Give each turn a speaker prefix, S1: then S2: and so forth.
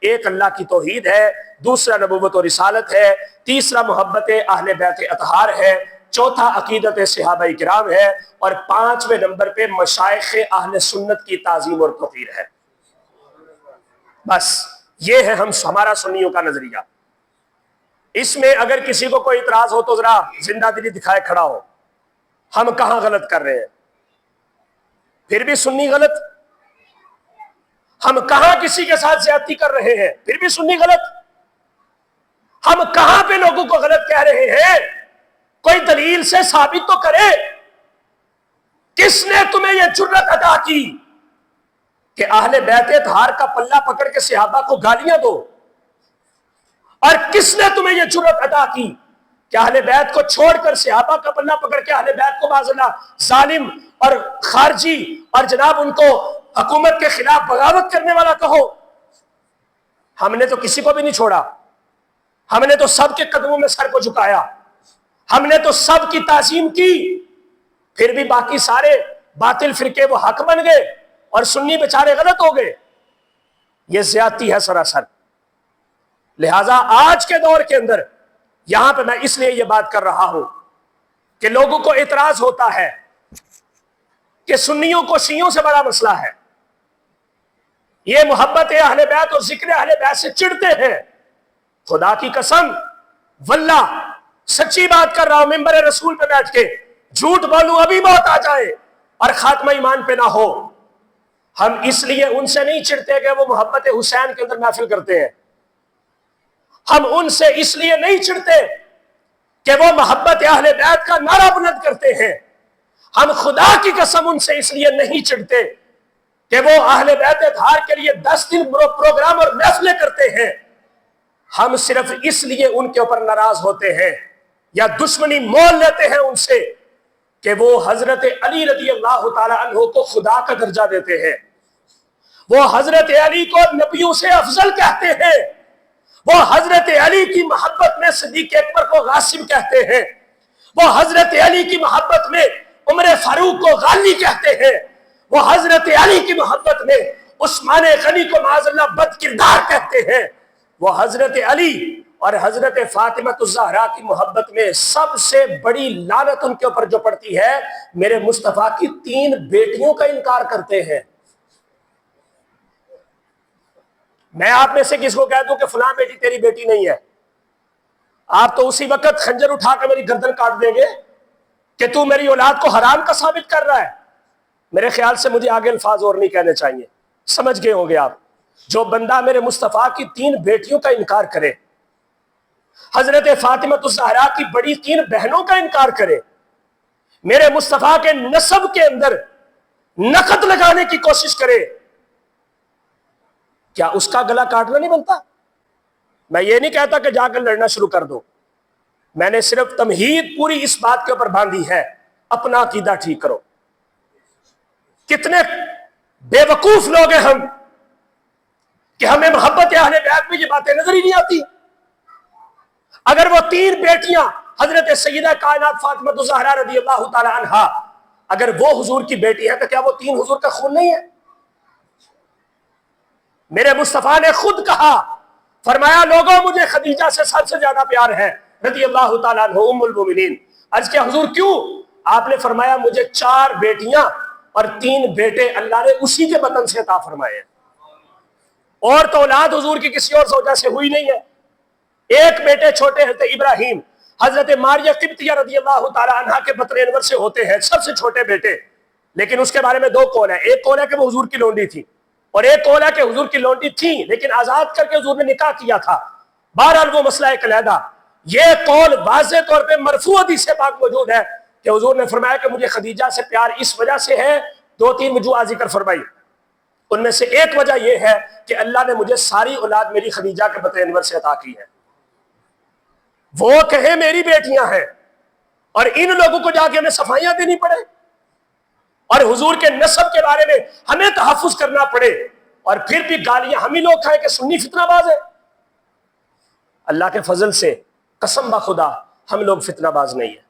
S1: ایک اللہ کی توحید ہے، دوسرا نبوت و رسالت ہے، تیسرا محبت اہل بیت اطہار ہے، چوتھا عقیدت صحابہ کرام ہے، اور پانچویں نمبر پہ مشائخ اہل سنت کی تعظیم اور توقیر ہے۔ بس یہ ہے ہمارا سنیوں کا نظریہ۔ اس میں اگر کسی کو کوئی اعتراض ہو تو ذرا زندہ دلی دکھائے کھڑا ہو، ہم کہاں غلط کر رہے ہیں؟ پھر بھی سنی غلط؟ ہم کہاں کسی کے ساتھ زیادتی کر رہے ہیں؟ پھر بھی سنی غلط؟ ہم کہاں پہ لوگوں کو غلط کہہ رہے ہیں؟ کوئی دلیل سے ثابت تو کرے۔ کس نے تمہیں یہ جرأت عطا کی کہ اہل بیت اطہار کا پلہ پکڑ کے صحابہ کو گالیاں دو؟ اور کس نے تمہیں یہ جرأت عطا کی کہ اہل بیت کو چھوڑ کر صحابہ کا پلہ پکڑ کے اہل بیت کو معاذ اللہ ظالم اور خارجی اور جناب ان کو حکومت کے خلاف بغاوت کرنے والا کہو؟ ہم نے تو کسی کو بھی نہیں چھوڑا، ہم نے تو سب کے قدموں میں سر کو جھکایا، ہم نے تو سب کی تعظیم کی، پھر بھی باقی سارے باطل فرقے وہ حق بن گئے اور سنی بیچارے غلط ہو گئے۔ یہ زیادتی ہے سراسر۔ لہذا آج کے دور کے اندر یہاں پہ میں اس لیے یہ بات کر رہا ہوں کہ لوگوں کو اعتراض ہوتا ہے کہ سنیوں کو شیعوں سے بڑا مسئلہ ہے، یہ محبت اہل بیت اور ذکر اہل بیت سے چڑھتے ہیں۔ خدا کی قسم واللہ سچی بات کر رہا ہوں، ممبر رسول پہ بیٹھ کے جھوٹ بولوں ابھی موت آ جائے اور خاتمہ ایمان پہ نہ ہو، ہم اس لیے ان سے نہیں چڑھتے کہ وہ محبت حسین کے اندر محفل کرتے ہیں، ہم ان سے اس لیے نہیں چڑھتے کہ وہ محبت اہل بیت کا نعرہ بلند کرتے ہیں، ہم خدا کی قسم ان سے اس لیے نہیں چڑھتے کہ وہ اہل بیت اطہار کے لیے 10 دن پروگرام اور محفلیں کرتے ہیں، ہم صرف اس لیے ان کے اوپر ناراض ہوتے ہیں یا دشمنی مول لیتے ہیں ان سے کہ وہ حضرت علی رضی اللہ تعالی عنہ کو خدا کا درجہ دیتے ہیں، وہ حضرت علی کو نبیوں سے افضل کہتے ہیں، وہ حضرت علی کی محبت میں صدیق اکبر کو غاصب کہتے ہیں، وہ حضرت علی کی محبت میں عمر فاروق کو غالی کہتے ہیں، وہ حضرت علی کی محبت میں عثمان غنی کو معاذ اللہ بد کردار کہتے ہیں، وہ حضرت علی اور حضرت فاطمہ الزہرا کی محبت میں سب سے بڑی لعنت ان کے اوپر جو پڑتی ہے، میرے مصطفیٰ کی 3 بیٹیوں کا انکار کرتے ہیں۔ میں آپ میں سے کس کو کہہ دوں کہ فلاں بیٹی تیری بیٹی نہیں ہے، آپ تو اسی وقت خنجر اٹھا کے میری گردن کاٹ دیں گے کہ تو میری اولاد کو حرام کا ثابت کر رہا ہے۔ میرے خیال سے مجھے آگے الفاظ اور نہیں کہنے چاہیے، سمجھ گئے ہوں گے آپ۔ جو بندہ میرے مصطفیٰ کی 3 بیٹیوں کا انکار کرے، حضرت فاطمہ الزہرا کی بڑی 3 بہنوں کا انکار کرے، میرے مصطفیٰ کے نسب کے اندر نقد لگانے کی کوشش کرے، کیا اس کا گلا کاٹنا نہیں بنتا؟ میں یہ نہیں کہتا کہ جا کر لڑنا شروع کر دو، میں نے صرف تمہید پوری اس بات کے اوپر باندھی ہے، اپنا عقیدہ ٹھیک کرو۔ کتنے بے وقوف لوگ ہیں ہم کہ ہمیں محبت اہل بیت میں یہ باتیں نظر ہی نہیں آتی۔ اگر وہ 3 بیٹیاں حضرت سیدہ کائنات فاطمہ الزہرا رضی اللہ تعالی عنہا اگر وہ حضور کی بیٹی ہے تو کیا وہ 3 حضور کا خون نہیں ہے؟ میرے مصطفیٰ نے خود کہا، فرمایا لوگوں مجھے خدیجہ سے سب سے زیادہ پیار ہے رضی اللہ تعالیٰ عنہ ام المومنین۔ عرض کیا حضور کیوں؟ آپ نے فرمایا مجھے 4 بیٹیاں اور 3 بیٹے اللہ نے اسی کے بطن سے عطا فرمائے ہیں، اور تو اولاد حضور کی کسی اور زوجہ سے ہوئی نہیں ہے۔ ایک بیٹے چھوٹے حضرت ابراہیم حضرت ماریہ قبطیہ رضی اللہ تعالیٰ عنہ کے بطن انور سے ہوتے ہیں، سب سے چھوٹے بیٹے، لیکن اس کے بارے میں 2 قول ہیں۔ ایک قول ہے کہ وہ حضور کی لونڈی تھی، اور ایک قول ہے کہ حضور کی لونڈی تھی لیکن آزاد کر کے حضور نے نکاح کیا تھا۔ بہرحال وہ مسئلہ ایک علیحدہ۔ یہ قول واضح طور پہ مرفوع حدیث پاک موجود ہے کہ حضور نے فرمایا کہ مجھے خدیجہ سے پیار اس وجہ سے ہے، 2-3 وجوہ ذکر فرمائی، ان میں سے ایک وجہ یہ ہے کہ اللہ نے مجھے ساری اولاد میری خدیجہ کے بطن انور سے عطا کی ہے۔ وہ کہیں میری بیٹیاں ہیں اور ان لوگوں کو جا کے ہمیں صفائیاں دینی پڑے اور حضور کے نسب کے بارے میں ہمیں تحفظ کرنا پڑے اور پھر بھی گالیاں ہم ہی لوگ کھائیں کہ سنی فتنہ باز ہے۔ اللہ کے فضل سے قسم بخدا ہم لوگ فتنہ باز نہیں ہیں۔